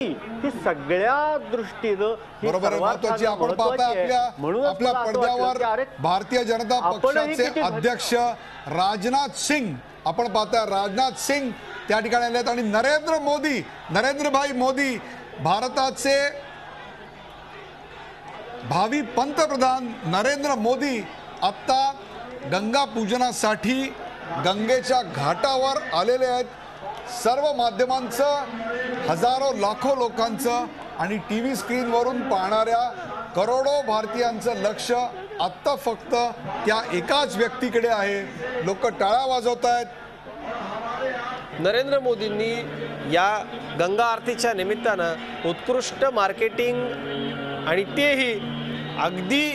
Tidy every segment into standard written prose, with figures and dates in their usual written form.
ही सगळ्या दृष्टीनं बरोबर महत्त्वाची आपण पाहताय आपल्या पडद्यावर भारतीय जनता पक्षाचे अध्यक्ष राजनाथ सिंग आपण पाहताय राजनाथ सिंग त्या ठिकाणी आलेत आणि नरेंद्रभाई मोदी भारताचे भावी पंतप्रधान नरेंद्र मोदी आता गंगा पूजनासाठी गंगेच्या घाटावर आलेले आहेत। सर्व माध्यमांचं हजारो लाखो लोकांचं आणि टीव्ही स्क्रीनवरून पाहणाऱ्या करोडो भारतीयांचं लक्ष आता फक्त त्या एकाच व्यक्तीकडे आहे। लोक टाळ्या वाजवत आहेत। नरेंद्र मोदींनी या गंगा आरतीच्या निमित्तानं उत्कृष्ट मार्केटिंग आणि तेही अगदी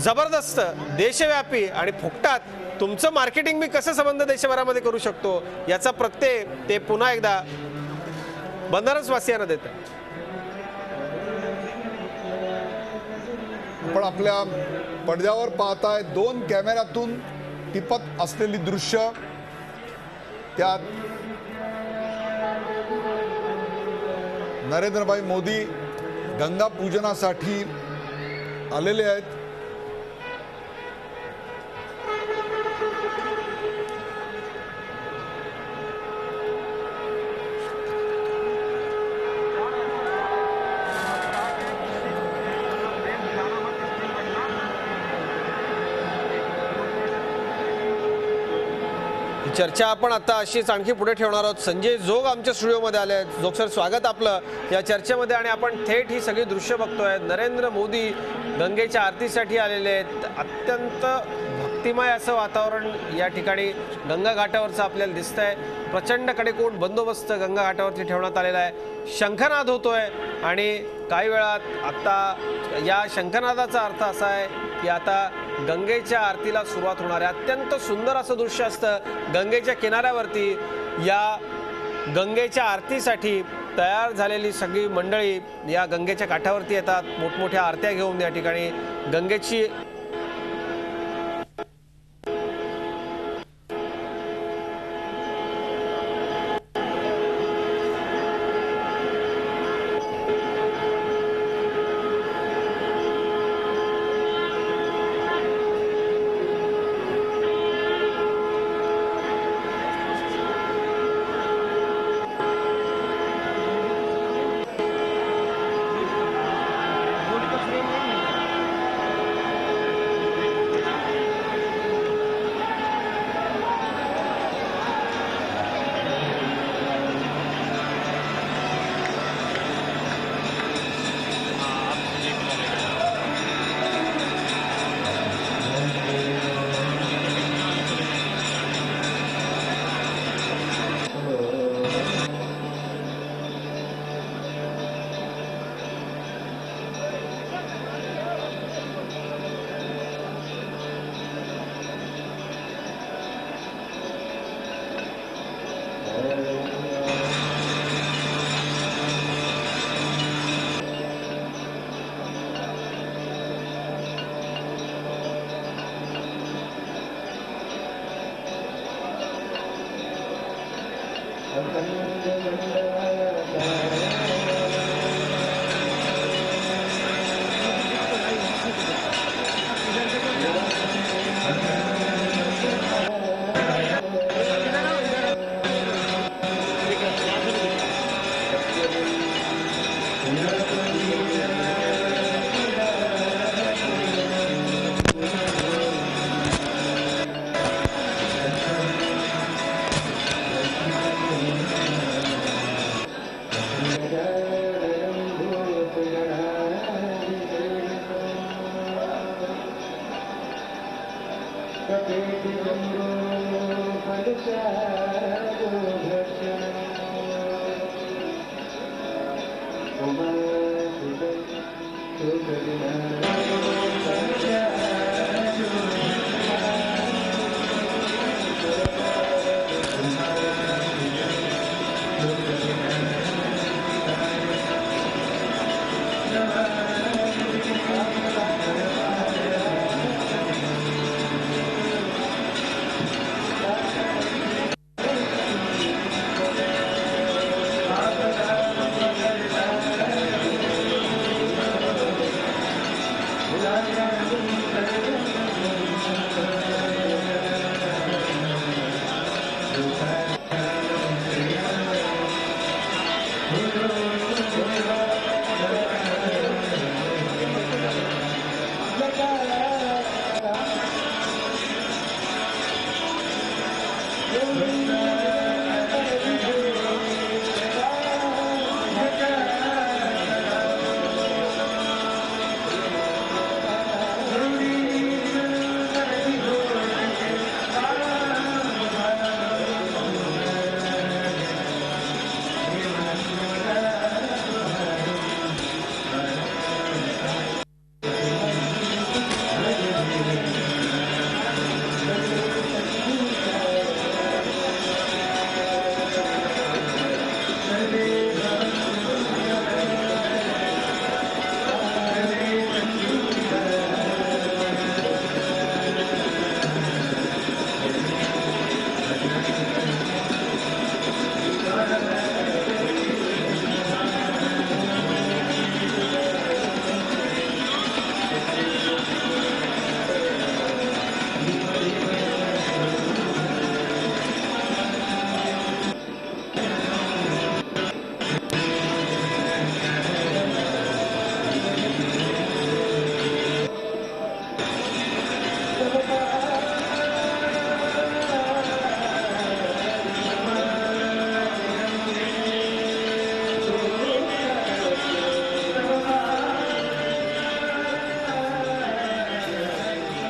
जबरदस्त देशव्यापी आणि फुकटात तुमचं मार्केटिंग मी कसं संबंध देशभरामध्ये करू शकतो याचा प्रत्यय ते पुन्हा एकदा बनारसवासियांना देतात। आपण आपल्या पडद्यावर पाहताय दोन कॅमेऱ्यातून टिपत असलेली दृश्य त्यात नरेंद्रभाई मोदी गंगा पूजनासाठी आलेले आहेत। चर्चा आपण आता अशीच आणखी पुढे ठेवणार आहोत। संजय जोग आमच्या स्टुडिओमध्ये आले आहेत। जोग सर, स्वागत आपलं या चर्चेमध्ये। आणि आपण थेट ही सगळी दृश्य बघतोय। नरेंद्र मोदी गंगेच्या आरतीसाठी आलेले आहेत। अत्यंत भक्तिमय असं वातावरण या ठिकाणी गंगा घाटावरचं आपल्याला दिसतंय। प्रचंड कडेकोट बंदोबस्त गंगा घाटावरती ठेवण्यात आलेला आहे। शंखनाद होतोय आणि काही वेळात आता या शंखनादाचा अर्थ असा आहे की आता गंगेच्या आरतीला सुरुवात होणार आहे। अत्यंत सुंदर असं दृश्य असतं। गंगेच्या किनाऱ्यावरती या गंगेच्या आरतीसाठी तयार झालेली सगळी मंडळी या गंगेच्या काठावरती येतात। मोठमोठ्या आरत्या घेऊन या ठिकाणी गंगेची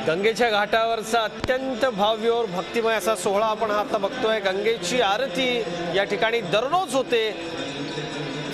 गंगेच्या घाटावरचा अत्यंत भव्य और भक्तिमय असा सोहळा आपण आता बघतोय। गंगेची आरती या ठिकाणी दररोज होते।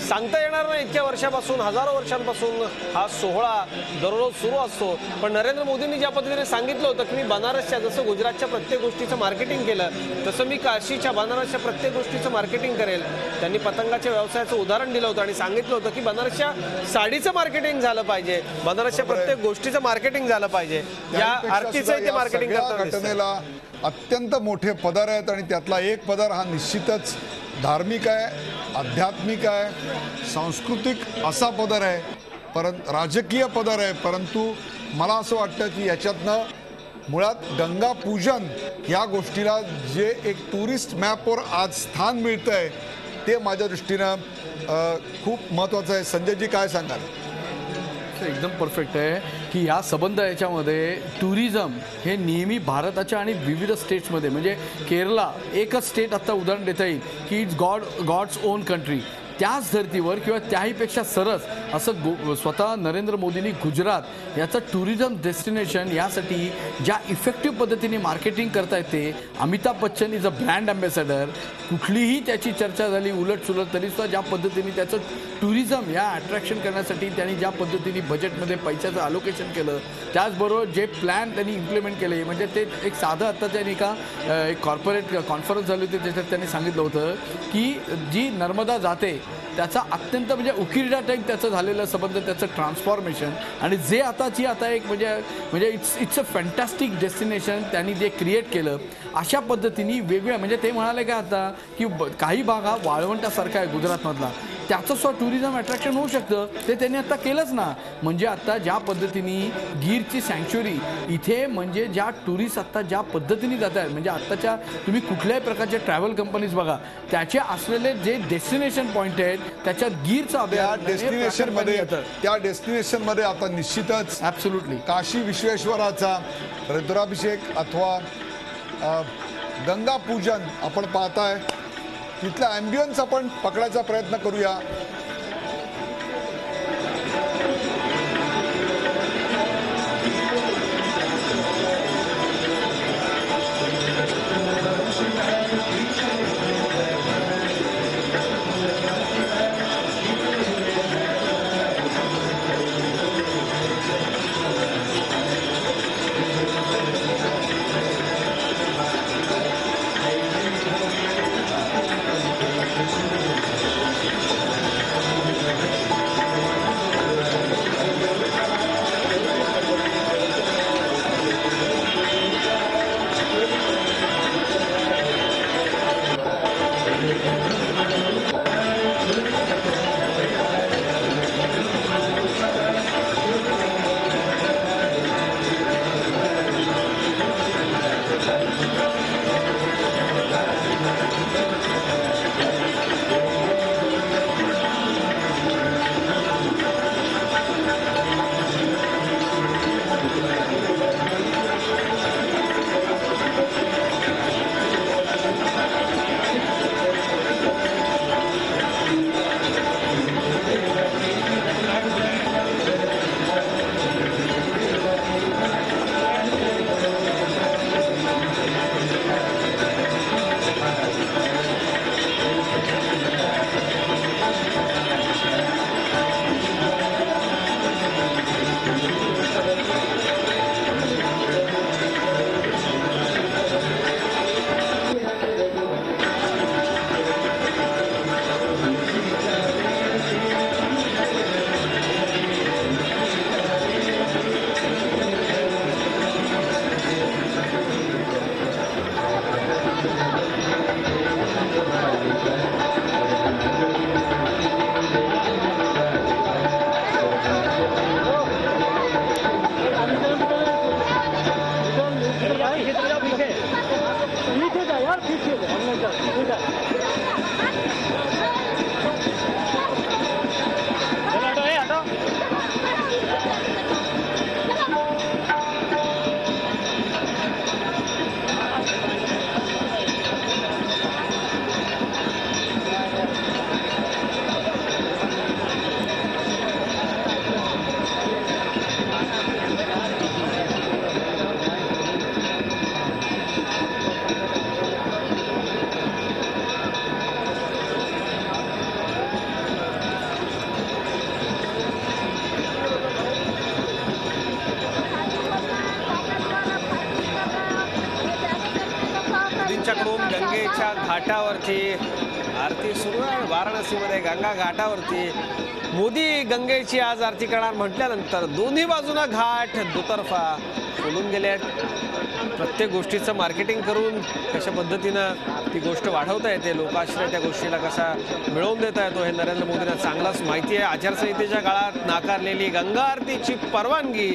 सांगता येणार नाही इतक्या वर्षापासून, हजारो वर्षांपासून हा सोहळा दररोज सुरू असतो। पण नरेंद्र मोदींनी ज्या पद्धतीने सांगितलं होतं की मी बनारसच्या, जसं गुजरातच्या प्रत्येक गोष्टीचं मार्केटिंग केलं तसं मी काशीच्या, बनारसच्या प्रत्येक गोष्टीचं मार्केटिंग करेल। त्यांनी पतंगाच्या व्यवसायाचं उदाहरण दिलं होतं आणि सांगितलं होतं की बनारसच्या साडीचं मार्केटिंग झालं पाहिजे, बनारसच्या प्रत्येक गोष्टीचं मार्केटिंग झालं पाहिजे। या आरतीचं ते मार्केटिंग करताना घटनेला अत्यंत मोठे पदर आहेत आणि त्यातला एक पदर हा निश्चितच धार्मिक आहे, आध्यात्मिक आहे, सांस्कृतिक असा पदर आहे, परंतु राजकीय पदर आहे। परंतु मला असं वाटतं की याच्यातनं मुळात गंगा पूजन या गोष्टीला जे एक टुरिस्ट मॅपवर आज स्थान मिळतं आहे ते माझ्या दृष्टीनं खूप महत्त्वाचं आहे। संजयजी काय सांगाल? एकदम परफेक्ट आहे की या संबंध याच्यामध्ये टुरिझम हे नेहमी भारताच्या आणि विविध स्टेट्समध्ये, म्हणजे केरला एकच स्टेट आता उदाहरण देता येईल की इट्स गॉड्स ओन कंट्री, त्याच धर्तीवर किंवा त्याहीपेक्षा सरस असं स्वतः नरेंद्र मोदींनी गुजरात याचं टुरिझम डेस्टिनेशन यासाठी ज्या इफेक्टिव्ह पद्धतीने मार्केटिंग करता येते। Amitabh Bachchan is a brand ambassador, कुठलीही त्याची चर्चा झाली उलटसुलट तरीसुद्धा ज्या पद्धतीने त्याचं टुरिझम या अट्रॅक्शन करण्यासाठी त्यांनी ज्या पद्धतीने बजेटमध्ये पैशाचं अलोकेशन केलं, त्याचबरोबर जे प्लॅन त्यांनी इम्प्लिमेंट केले, म्हणजे ते एक साधं आत्ता त्यांनी एक कॉर्पोरेट कॉन्फरन्स झाली होती त्याच्यात त्यांनी सांगितलं होतं की जी नर्मदा जाते त्याचा अत्यंत म्हणजे उकिरडा टाईप त्याचं झालेलं संबंध, त्याचं ट्रान्सफॉर्मेशन आणि जे आता एक म्हणजे इट्स अ फॅन्टॅस्टिक डेस्टिनेशन त्यांनी जे क्रिएट केलं अशा पद्धतीने वेगवेगळ्या, म्हणजे ते म्हणाले का आता की काही भाग हा वाळवंटासारखा आहे गुजरातमधला, त्याचं सुद्धा टुरिझम अट्रॅक्शन होऊ शकतं, ते त्यांनी आता केलंच ना। म्हणजे आता ज्या पद्धतीने गीरची सँक्च्युरी इथे, म्हणजे ज्या टुरिस्ट आत्ता ज्या पद्धतीने जात आहेत, म्हणजे आत्ताच्या तुम्ही कुठल्याही प्रकारचे ट्रॅव्हल कंपनीज बघा त्याचे असलेले जे डेस्टिनेशन पॉईंट आहेत त्याच्यात गीरचा अभयारण्य त्या डेस्टिनेशनमध्ये आता निश्चितच ॲब्सोल्युटली काशी विश्वेश्वराचा रुद्राभिषेक अथवा गंगा पूजन आपण पाहताय, तिथला ॲम्बियन्स आपण पकडायचा प्रयत्न करूया। घाटावरती आरती सुरू आहे. वाराणसीमध्ये गंगा घाटावरती मोदी गंगेची आज आरती करणार म्हटल्यानंतर दोन्ही बाजूला घाट दुतर्फा फुलून गेले आहेत. प्रत्येक गोष्टीचं मार्केटिंग करून कशा पद्धतीनं ती गोष्ट वाढवता येते, लोकाश्रय त्या गोष्टीला कसा मिळवून देता येतो हे नरेंद्र मोदींना चांगलाच माहिती आहे. आचारसंहितेच्या काळात नाकारलेली गंगा आरतीची परवानगी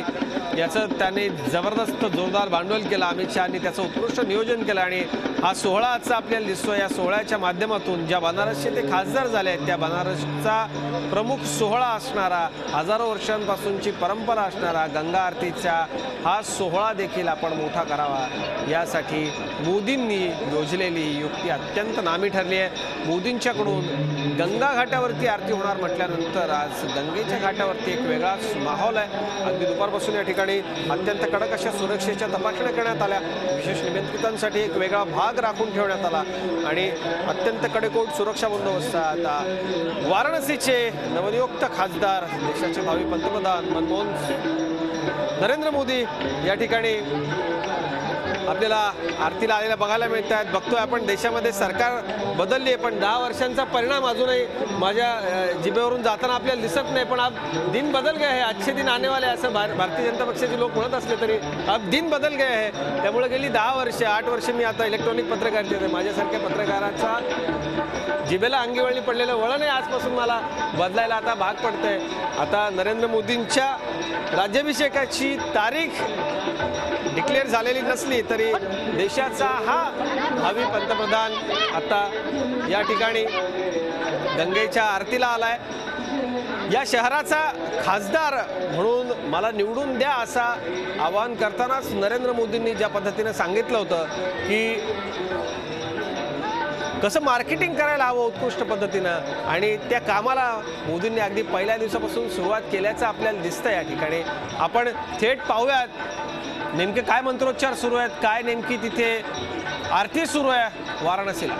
याचं त्याने जबरदस्त जोरदार भांडवल केलं. अमित शहानी त्याचं उत्कृष्ट नियोजन केलं आणि हा सोहळा आजचा आपल्याला दिसतो. या सोहळ्याच्या माध्यमातून ज्या बनारसचे ते खासदार झाले आहेत त्या बनारसचा प्रमुख सोहळा असणारा, हजारो वर्षांपासूनची परंपरा असणारा गंगा आरतीचा हा सोहळा देखील आपण मोठा करावा यासाठी मोदींनी योजलेली युक्ती अत्यंत नामी ठरली आहे. मोदींच्याकडून गंगा घाटावरती आरती होणार म्हटल्यानंतर आज गंगेच्या घाटावरती एक वेगळाच माहोल आहे. अगदी दुपारपासून या ठिकाणी अत्यंत कडक अशा सुरक्षेच्या तपासण्या करण्यात आल्या. विशेष निमंत्रितांसाठी एक वेगळा भाग राखून ठेवण्यात आला आणि अत्यंत कडेकोट सुरक्षा बंदोबस्त. आता वाराणसीचे नवनियुक्त खासदार, देशाचे भावी पंतप्रधान नरेंद्र मोदी या ठिकाणी आपल्याला आरतीला आलेल्या बघायला मिळत आहेत. बघतोय आपण देशामध्ये सरकार बदलली आहे पण 10 वर्षांचा परिणाम अजूनही माझ्या जिभेवरून जाताना आपल्याला दिसत नाही. पण अब दिन बदल गए है, अच्छे दिन आने वाले असं भारतीय जनता पक्षाचे लोक म्हणत असले तरी अब दिन बदल गए आहे. त्यामुळे गेली 10 वर्ष 8 वर्ष मी आता इलेक्ट्रॉनिक पत्रकारिता होते. माझ्यासारख्या पत्रकाराचा जिभेला अंगीवळणी पडलेलं वळण आहे आजपासून मला बदलायला आता भाग पडतंय. आता नरेंद्र मोदींच्या राज्याभिषेकाची तारीख डिक्लेअर झालेली नसली तरी देशाचा हा भावी पंतप्रधान आता या ठिकाणी गंगेच्या आरतीला आलाय. या शहराचा खासदार म्हणून मला निवडून द्या असा आवाहन करतानाच नरेंद्र मोदींनी ज्या पद्धतीने सांगितलं होतं की कसं मार्केटिंग करायला हवं उत्कृष्ट पद्धतीनं आणि त्या कामाला मोदींनी अगदी पहिल्या दिवसापासून सुरुवात केल्याचं आपल्याला दिसतं. या ठिकाणी आपण थेट पाहूयात नेमके काय मंत्रोच्चार सुरू आहेत, काय नेमकी तिथे आरती सुरू आहे वाराणसीला.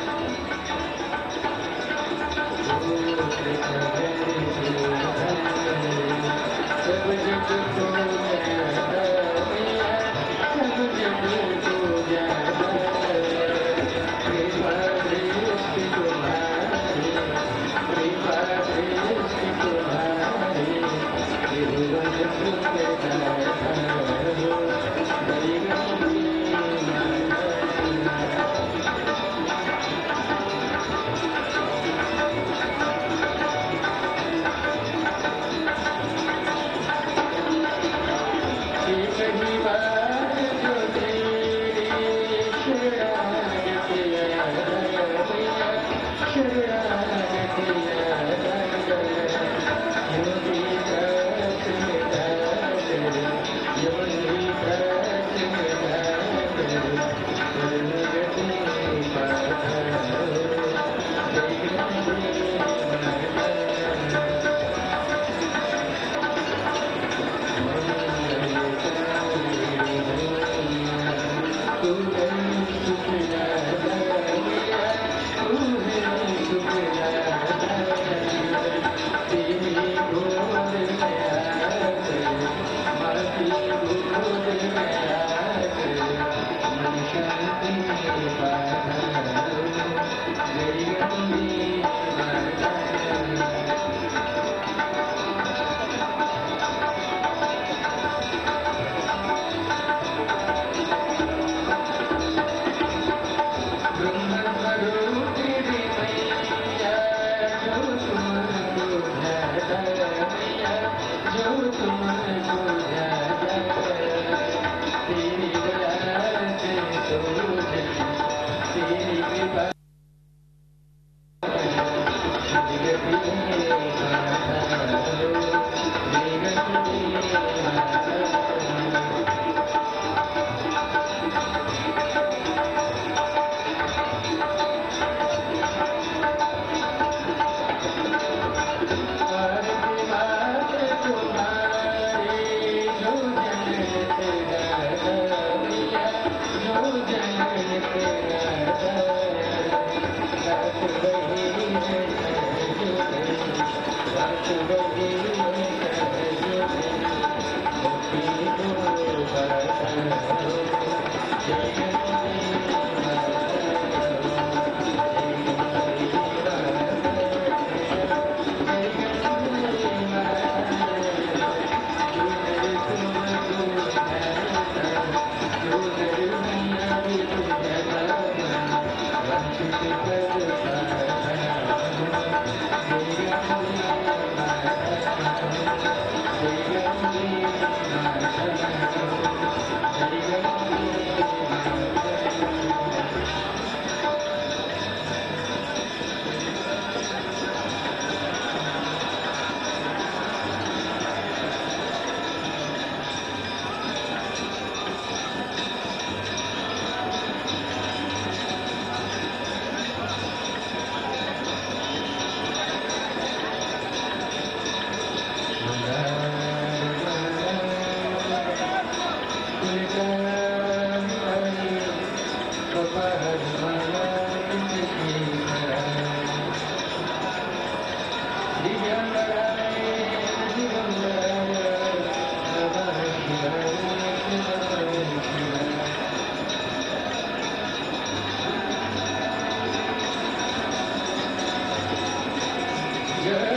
Thank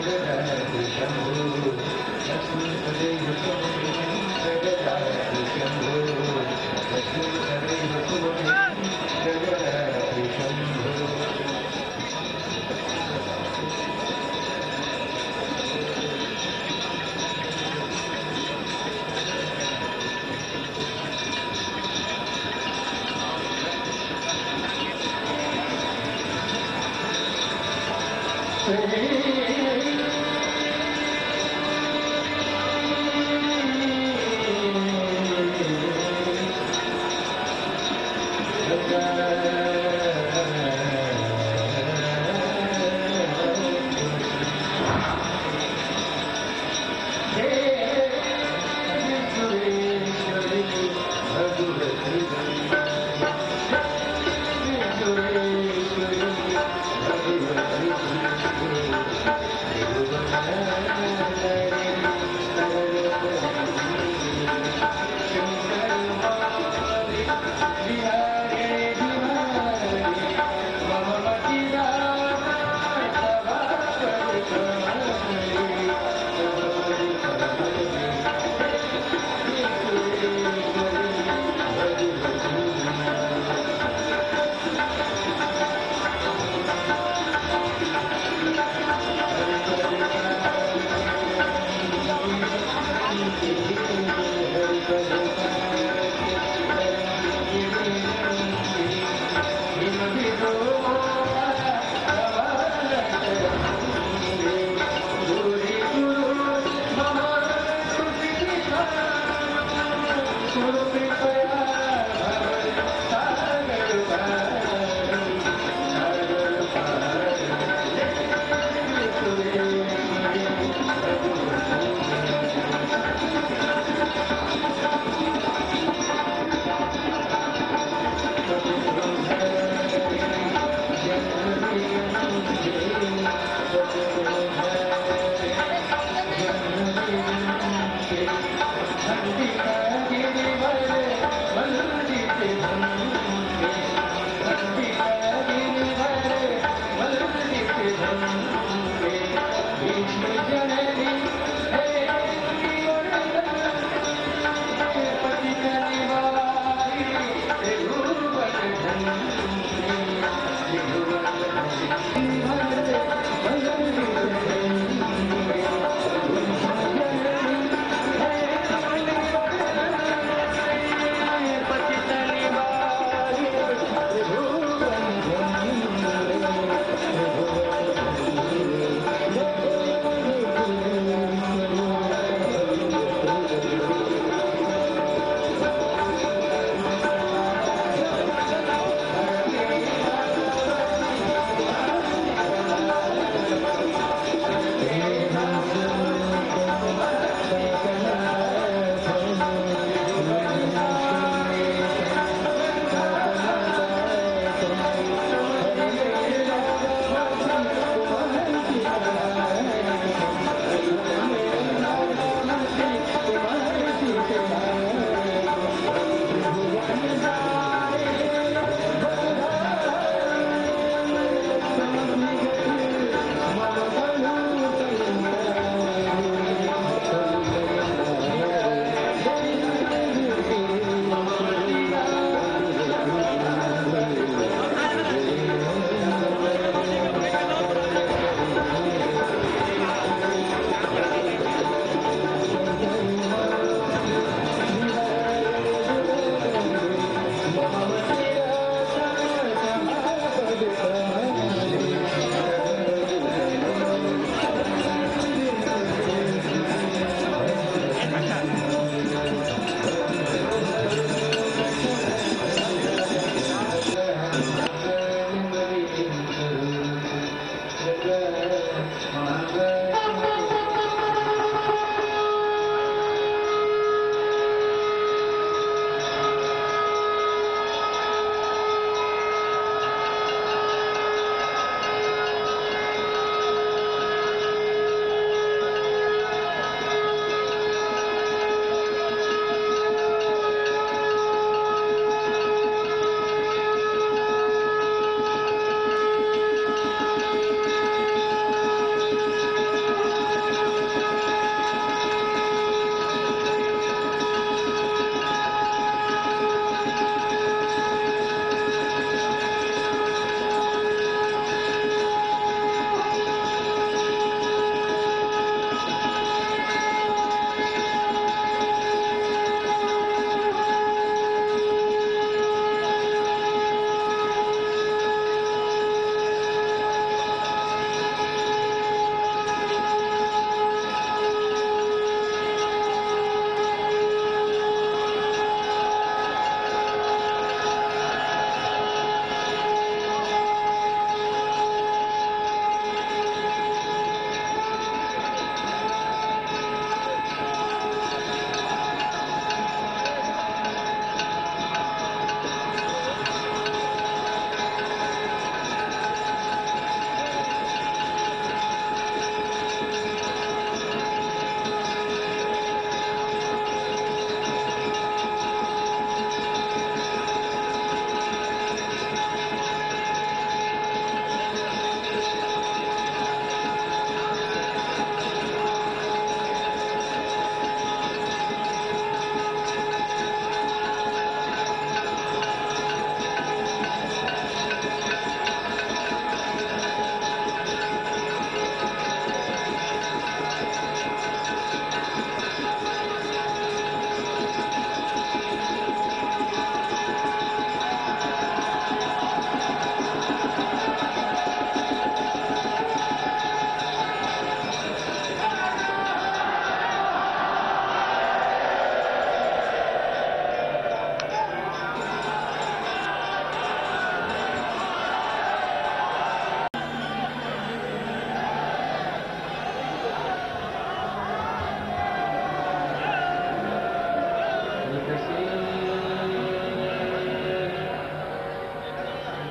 you.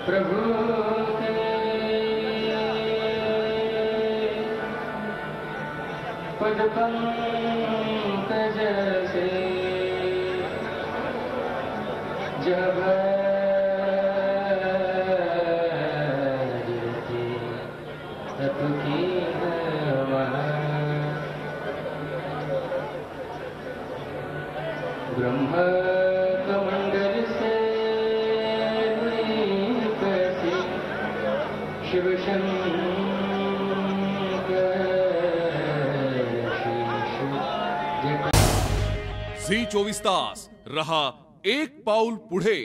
प्रभु पद पंकज से जब तप की हवा ब्रह्म कमंडल से कैसी शिव शंकर शीश झी 24 तास रहा एक पाऊल पुढे.